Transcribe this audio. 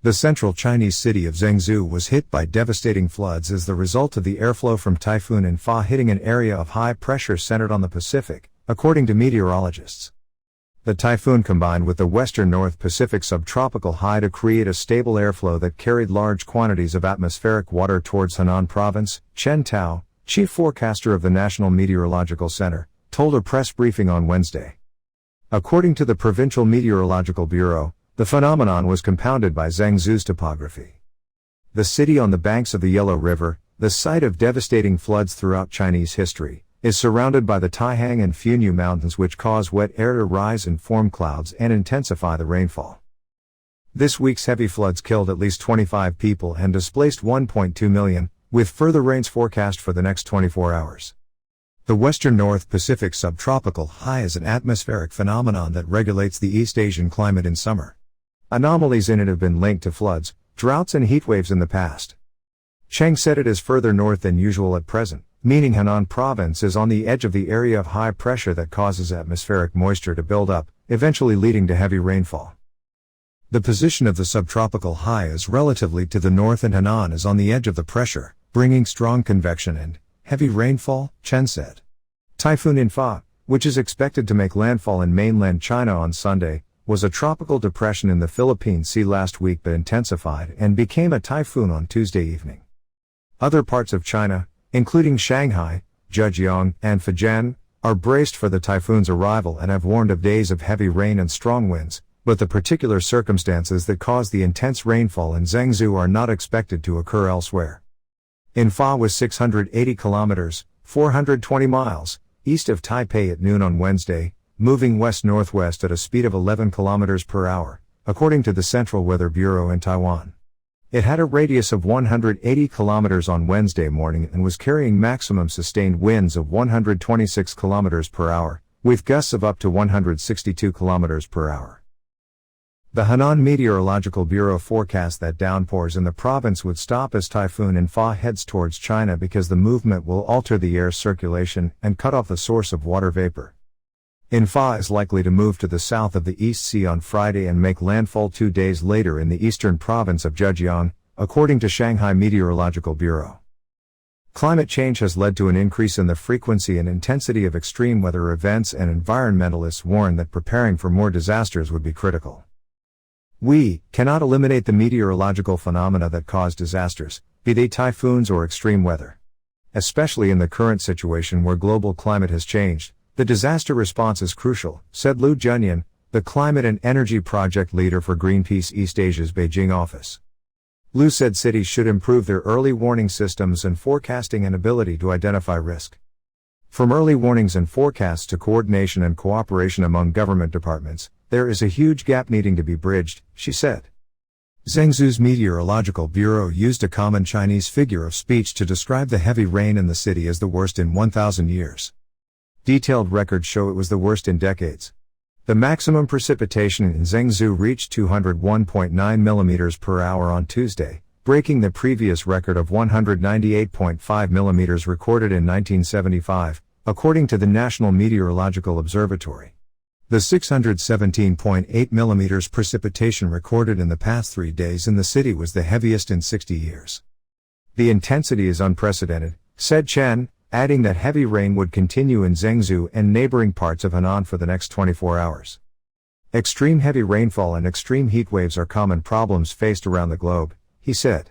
The central Chinese city of Zhengzhou was hit by devastating floods as the result of the airflow from Typhoon and Fa hitting an area of high pressure centered on the Pacific, according to meteorologists. The typhoon combined with the western North Pacific subtropical high to create a stable airflow that carried large quantities of atmospheric water towards Henan province. Chen Tao, chief forecaster of the National Meteorological Centre, told a press briefing on Wednesday. According to the Provincial Meteorological Bureau, the phenomenon was compounded by Zhengzhou's topography. The city on the banks of the Yellow River, the site of devastating floods throughout Chinese history, is surrounded by the Zhejiang and Fujian mountains which cause wet air to rise and form clouds and intensify the rainfall. This week's heavy floods killed at least 25 people and displaced 1.2 million, with further rains forecast for the next 24 hours. The western North Pacific subtropical high is an atmospheric phenomenon that regulates the East Asian climate in summer. Anomalies in it have been linked to floods, droughts and heatwaves in the past. Cheng said it is further north than usual at present, meaning Henan province is on the edge of the area of high pressure that causes atmospheric moisture to build up, eventually leading to heavy rainfall. The position of the subtropical high is relatively to the north and Henan is on the edge of the pressure, bringing strong convection and heavy rainfall, Chen said. Typhoon Fa, which is expected to make landfall in mainland China on Sunday, was a tropical depression in the Philippine Sea last week but intensified and became a typhoon on Tuesday evening. Other parts of China, including Shanghai, Zhejiang, and Fujian, are braced for the typhoon's arrival and have warned of days of heavy rain and strong winds, but the particular circumstances that caused the intense rainfall in Zhengzhou are not expected to occur elsewhere. Fa was 680 kilometers, 420 miles, east of Taipei at noon on Wednesday, moving west-northwest at a speed of 11 kilometers per hour, according to the Central Weather Bureau in Taiwan. It had a radius of 180 kilometers on Wednesday morning and was carrying maximum sustained winds of 126 kilometers per hour, with gusts of up to 162 kilometers per hour. The Henan Meteorological Bureau forecast that downpours in the province would stop as Typhoon Fa heads towards China because the movement will alter the air circulation and cut off the source of water vapor. Fa is likely to move to the south of the East Sea on Friday and make landfall 2 days later in the eastern province of Zhejiang, according to Shanghai Meteorological Bureau. Climate change has led to an increase in the frequency and intensity of extreme weather events, and environmentalists warn that preparing for more disasters would be critical. We cannot eliminate the meteorological phenomena that cause disasters, be they typhoons or extreme weather. Especially in the current situation where global climate has changed, the disaster response is crucial, said Liu Junyan, the climate and energy project leader for Greenpeace East Asia's Beijing office. Liu said cities should improve their early warning systems and forecasting and ability to identify risk. From early warnings and forecasts to coordination and cooperation among government departments, there is a huge gap needing to be bridged, she said. Zhengzhou's Meteorological Bureau used a common Chinese figure of speech to describe the heavy rain in the city as the worst in 1,000 years. Detailed records show it was the worst in decades. The maximum precipitation in Zhengzhou reached 201.9 millimeters per hour on Tuesday, breaking the previous record of 198.5 millimeters recorded in 1975, according to the National Meteorological Observatory. The 617.8 millimeters precipitation recorded in the past 3 days in the city was the heaviest in 60 years. The intensity is unprecedented, said Chen, adding that heavy rain would continue in Zhengzhou and neighboring parts of Henan for the next 24 hours. Extreme heavy rainfall and extreme heat waves are common problems faced around the globe, he said.